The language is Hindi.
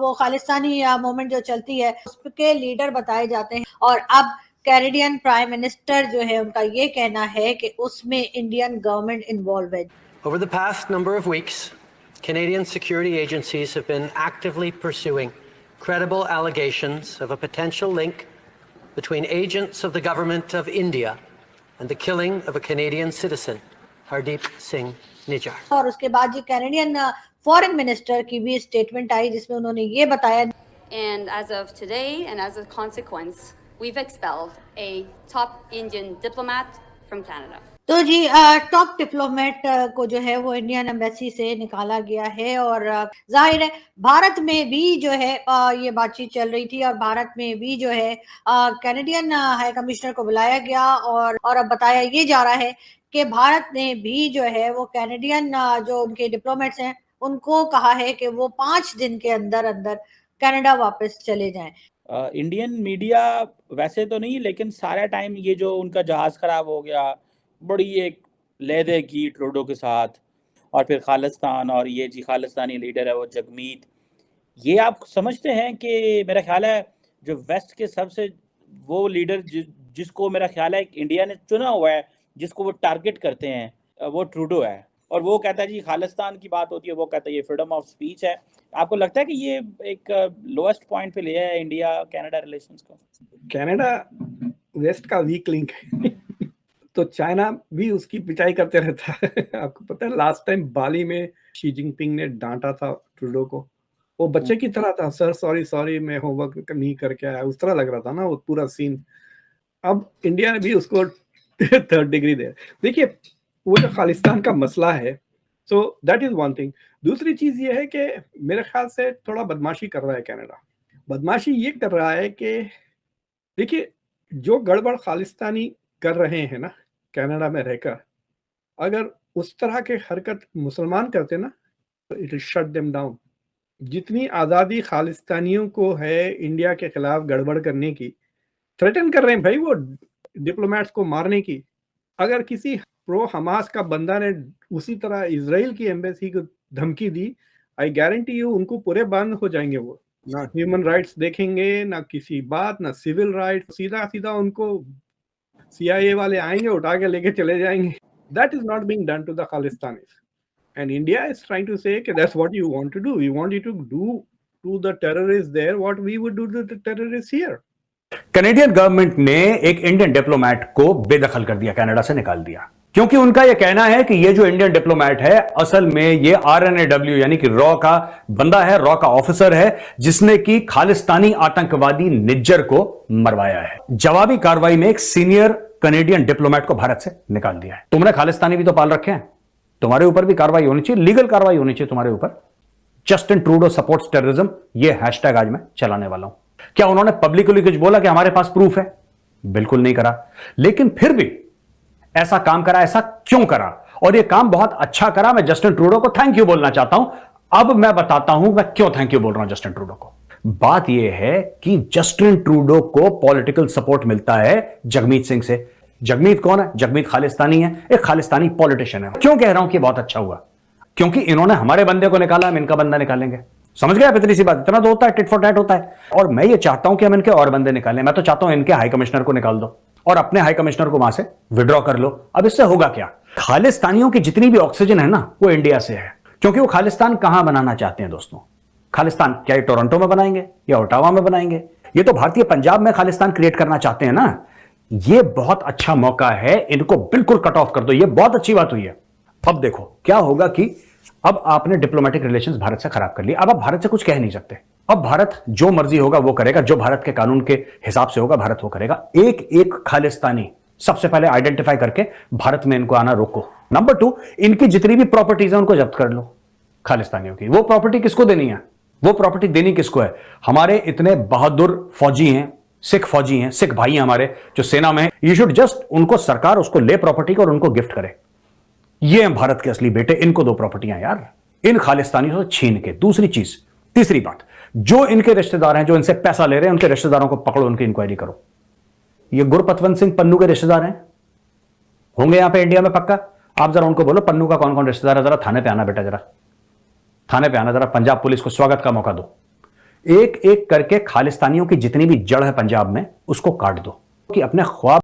वो खालिस्तानी मूवमेंट जो चलती है उसके लीडर बताए जाते हैं। और अब कैनेडियन प्राइम मिनिस्टर जो है उनका ये कहना है कि उसमें इंडियन गवर्नमेंट इन्वॉल्व है। Over the past number of weeks, Canadian security agencies have been actively pursuing credible allegations of a potential link between agents of the government of India and the killing of a Canadian citizen, Hardeep Singh Nijjar. और उसके बाद ये कैनेडियन फॉरेन मिनिस्टर की भी स्टेटमेंट आई जिसमें उन्होंने ये बताया, And as of today, and as a consequence, we've expelled a top Indian diplomat from Canada. तो जी टॉप डिप्लोमेट को जो है वो इंडियन एम्बेसी से निकाला गया है। और जाहिर है भारत में भी जो है ये बातचीत चल रही थी और भारत में भी जो है कैनेडियन हाई कमिश्नर को बुलाया गया और अब बताया ये जा रहा है कि भारत ने भी जो है वो कैनेडियन जो उनके डिप्लोमेट्स हैं उनको कहा है कि वो 5 दिन के अंदर अंदर कनाडा वापस चले जाएं। इंडियन मीडिया वैसे तो नहीं, लेकिन सारा टाइम ये जो उनका जहाज खराब हो गया, बड़ी एक लेदे की ट्रूडो के साथ, और फिर खालिस्तान और ये जी खालिस्तानी लीडर है वो जगमीत, ये आप समझते हैं कि मेरा ख्याल है जो वेस्ट के सबसे वो लीडर जिसको मेरा ख्याल है इंडिया ने चुना हुआ है, जिसको वो टारगेट करते हैं, वो ट्रूडो है। और वो कहता है जी खालिस्तान की बात होती है, वो कहता है ये फ्रीडम ऑफ स्पीच है। आपको लगता है कि ये एक लोएस्ट पॉइंट पे ले है इंडिया कनाडा रिलेशंस को? कनाडा वेस्ट का वीक लिंक है तो चाइना भी उसकी पिटाई करते रहता है। आपको पता है लास्ट टाइम बाली में शी जिनपिंग ने डांटा था ट्रूडो को, वो बच्चे की तरह था, सर सॉरी मैं होमवर्क नहीं करके आया, उस तरह लग रहा था ना वो पूरा सीन। अब इंडिया ने भी उसको 3rd डिग्री दे। देखिए वो जो खालिस्तान का मसला है, so that is one thing. दूसरी चीज ये है कि मेरे ख्याल से थोड़ा बदमाशी कर रहा है कनाडा। बदमाशी ये कर रहा है कि देखिए जो गड़बड़ खालिस्तानी कर रहे हैं ना कनाडा में रहकर, अगर उस तरह के हरकत मुसलमान करते ना तो it will shut them down. जितनी आज़ादी खालिस्तानियों को है इंडिया के खिलाफ गड़बड़ करने की, थ्रेटन कर रहे हैं भाई वो डिप्लोमेट्स को मारने की। अगर किसी प्रो हमास का बंदा ने उसी तरह इजराइल की एम्बेसी को धमकी दी, आई गारंटी यू उनको पूरे बंद हो जाएंगे। वो ना ह्यूमन राइट्स देखेंगे, ना किसी बात, ना सिविल राइट्स, सीधा सीधा उनको CIA वाले आएंगे उठा के लेके चले जाएंगे। That is not being done to the Khalistanis and India is trying to say that's what you want to do, we want you to do to the terrorist there what we would do to the terrorist here. Canadian government ने एक इंडियन डिप्लोमेट को बेदखल कर दिया, कनाडा से निकाल दिया, क्योंकि उनका यह कहना है कि ये जो इंडियन डिप्लोमेट है असल में ये RNAW यानी कि रॉ का बंदा है, रॉ का ऑफिसर है, जिसने कि खालिस्तानी आतंकवादी निज्जर को मरवाया है। जवाबी कार्रवाई में एक सीनियर कनेडियन डिप्लोमेट को भारत से निकाल दिया है। तुमने खालिस्तानी भी तो पाल रखे हैं, तुम्हारे ऊपर भी कार्रवाई होनी चाहिए, लीगल कार्रवाई होनी चाहिए तुम्हारे ऊपर। जस्टिन ट्रूडो सपोर्ट्स टेररिज्म, ये हैशटैग आज मैं चलाने वाला हूं। क्या उन्होंने पब्लिकली कुछ बोला कि हमारे पास प्रूफ है? बिल्कुल नहीं करा, लेकिन फिर भी ऐसा काम करा। ऐसा क्यों करा? और ये काम बहुत अच्छा करा। मैं जस्टिन ट्रूडो को थैंक यू बोलना चाहता हूं। अब मैं बताता हूं मैं क्यों थैंक यू बोल रहा हूं जस्टिन ट्रूडो को। बात यह है कि जस्टिन ट्रूडो को पॉलिटिकल सपोर्ट मिलता है जगमीत सिंह से। जगमीत कौन है? जगमीत खालिस्तानी है, एक खालिस्तानी पॉलिटिशियन है। क्यों कह रहा हूं कि बहुत अच्छा हुआ? क्योंकि इन्होंने हमारे बंदे को निकाला, हम इनका बंदा निकालेंगे। समझ गए आप? इतनी सी बात, इतना तो होता है, टिट फॉर टैट होता है। और मैं ये चाहता हूं कि हम इनके और बंदे निकालें। मैं तो चाहता हूं इनके हाई कमिश्नर को निकाल दो और अपने हाई कमिश्नर को वहां से विड्रॉ कर लो। अब इससे होगा क्या? खालिस्तानियों की जितनी भी ऑक्सीजन है ना वो इंडिया से है, क्योंकि वो खालिस्तान कहां बनाना चाहते हैं दोस्तों? खालिस्तान क्या ये टोरंटो में बनाएंगे या ओटावा में बनाएंगे? ये तो भारतीय पंजाब में खालिस्तान क्रिएट करना चाहते हैं ना। ये बहुत अच्छा मौका है, इनको बिल्कुल कट ऑफ कर दो। ये बहुत अच्छी बात हुई है। अब देखो क्या होगा कि अब आपने डिप्लोमेटिक रिलेशंस भारत से खराब कर लिए। अब आप भारत से कुछ कह नहीं सकते। अब भारत जो मर्जी होगा वो करेगा, जो भारत के कानून के हिसाब से होगा भारत वो करेगा। एक एक खालिस्तानी सबसे पहले आइडेंटिफाई करके भारत में इनको आना रोको। नंबर 2, इनकी जितनी भी प्रॉपर्टीज है उनको जब्त कर लो खालिस्तानियों की। वो प्रॉपर्टी किसको देनी है? वो प्रॉपर्टी देनी किसको है? हमारे इतने बहादुर फौजी हैं, सिख फौजी हैं, सिख भाई हैं हमारे जो सेना में। यू शुड जस्ट उनको सरकार उसको ले प्रॉपर्टी को और उनको गिफ्ट करे। ये हैं भारत के असली बेटे, इनको दो प्रॉपर्टियां यार, इन खालिस्तानियों से छीन के। दूसरी चीज, तीसरी बात, जो इनके रिश्तेदार हैं, जो इनसे पैसा ले रहे हैं, उनके रिश्तेदारों को पकड़ो, उनकी इंक्वायरी करो। ये गुरपतवंत सिंह पन्नू के रिश्तेदार हैं, होंगे यहां पे इंडिया में पक्का। आप जरा उनको बोलो पन्नू का कौन कौन रिश्तेदार है, जरा थाने पे आना बेटा, जरा थाने पे आना, जरा पंजाब पुलिस को स्वागत का मौका दो। एक एक करके खालिस्तानियों की जितनी भी जड़ है पंजाब में उसको काट दो कि अपने ख्वाब